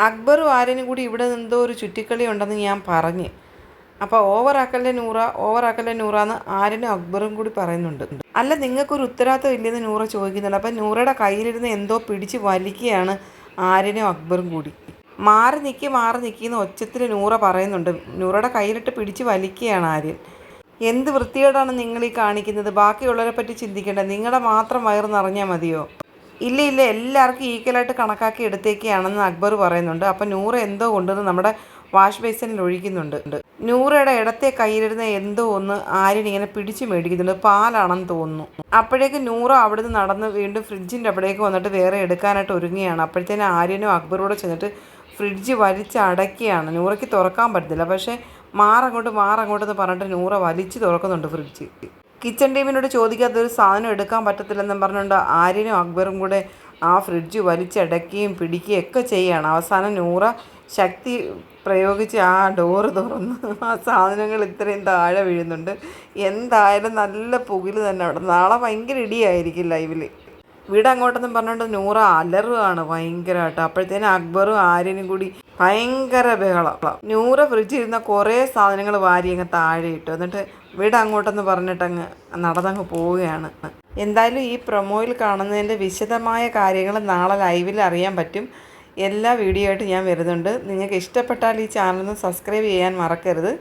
അക്ബറും ആര്യനും കൂടി ഇവിടെ എന്തോ ഒരു ചുറ്റിക്കളി ഉണ്ടെന്ന് ഞാൻ പറഞ്ഞ്. അപ്പോൾ ഓവറാക്കല്ലേ നൂറാന്ന് ആര്യനും അക്ബറും കൂടി പറയുന്നുണ്ട്. അല്ല, നിങ്ങൾക്കൊരു ഉത്തരവാദിത്വം ഇല്ലെന്ന് നൂറ ചോദിക്കുന്നുണ്ട്. അപ്പം നൂറയുടെ കയ്യിലിരുന്ന് എന്തോ പിടിച്ച് വലിക്കുകയാണ് ആര്യനും അക്ബറും കൂടി. മാറി നിൽക്കുന്ന ഒച്ചത്തിൽ നൂറ പറയുന്നുണ്ട്. നൂറയുടെ കയ്യിലിട്ട് പിടിച്ച് വലിക്കുകയാണ് ആര്യൻ. എന്ത് വൃത്തികേടാണ് നിങ്ങൾ ഈ കാണിക്കുന്നത്? ബാക്കിയുള്ളവരെ പറ്റി ചിന്തിക്കേണ്ട, നിങ്ങളുടെ മാത്രം വയറ് നിറഞ്ഞാൽ മതിയോ? ഇല്ല, എല്ലാവർക്കും ഈക്വലായിട്ട് കണക്കാക്കി എടുത്തേക്കാണെന്ന് അക്ബർ പറയുന്നുണ്ട്. അപ്പം നൂറ എന്തോ കൊണ്ടുവന്ന് നമ്മുടെ വാഷ് ബേസിനിൽ ഒഴിക്കുന്നുണ്ട്. നൂറയുടെ ഇടത്തെ കയ്യിലിരുന്ന് എന്തോ ഒന്ന് ആര്യൻ ഇങ്ങനെ പിടിച്ച് മേടിക്കുന്നുണ്ട്. പാലാണെന്ന് തോന്നുന്നു. അപ്പോഴേക്ക് നൂറ അവിടുന്ന് നടന്ന് വീണ്ടും ഫ്രിഡ്ജിൻ്റെ അവിടേക്ക് വന്നിട്ട് വേറെ എടുക്കാനായിട്ട് ഒരുങ്ങുകയാണ്. അപ്പോഴത്തേനും ആര്യനും അക്ബറൂടെ ചെന്നിട്ട് ഫ്രിഡ്ജ് വലിച്ചടയ്ക്കുകയാണ്. നൂറയ്ക്ക് തുറക്കാൻ പറ്റത്തില്ല. പക്ഷേ മാറങ്ങോട്ടെന്ന് പറഞ്ഞിട്ട് നൂറ വലിച്ച് തുറക്കുന്നുണ്ട് ഫ്രിഡ്ജ്. കിച്ചൺ ടീമിനോട് ചോദിക്കാത്തൊരു സാധനം എടുക്കാൻ പറ്റത്തില്ലെന്നും പറഞ്ഞുകൊണ്ട് ആര്യനും അക്ബറും കൂടെ ആ ഫ്രിഡ്ജ് വലിച്ചടയ്ക്കുകയും പിടിക്കുകയും ഒക്കെ ചെയ്യുകയാണ്. അവസാനം നൂറ ശക്തി പ്രയോഗിച്ച് ആ ഡോറ് തുറന്ന് ആ സാധനങ്ങൾ ഇത്രയും താഴെ വീഴുന്നുണ്ട്. എന്തായാലും നല്ല പുകിൽ തന്നെ അവിടെ. നാളെ ഭയങ്കര ഇടിയായിരിക്കും ലൈവിൽ. വീടങ്ങോട്ടെന്നും പറഞ്ഞുകൊണ്ട് നൂറ അലറുകയാണ് ഭയങ്കരമായിട്ട്. അപ്പോഴത്തേനും അക്ബറും ആര്യനും കൂടി ഭയങ്കര ബഹളം. നൂറ ഫ്രിഡ്ജിൽ ഇരുന്ന കുറേ സാധനങ്ങൾ വാരി അങ്ങ് താഴെ ഇട്ടു. എന്നിട്ട് വീടങ്ങോട്ടെന്ന് പറഞ്ഞിട്ടങ്ങ് നടന്നങ്ങ് പോവുകയാണ്. എന്തായാലും ഈ പ്രൊമോയിൽ കാണുന്നതിൻ്റെ വിശദമായ കാര്യങ്ങൾ നാളെ ലൈവിൽ അറിയാൻ പറ്റും. എല്ലാ വീഡിയോ ആയിട്ട് ഞാൻ വരുന്നുണ്ട്. നിങ്ങൾക്ക് ഇഷ്ടപ്പെട്ടാൽ ഈ ചാനൽ ഒന്ന് സബ്സ്ക്രൈബ് ചെയ്യാൻ മറക്കരുത്.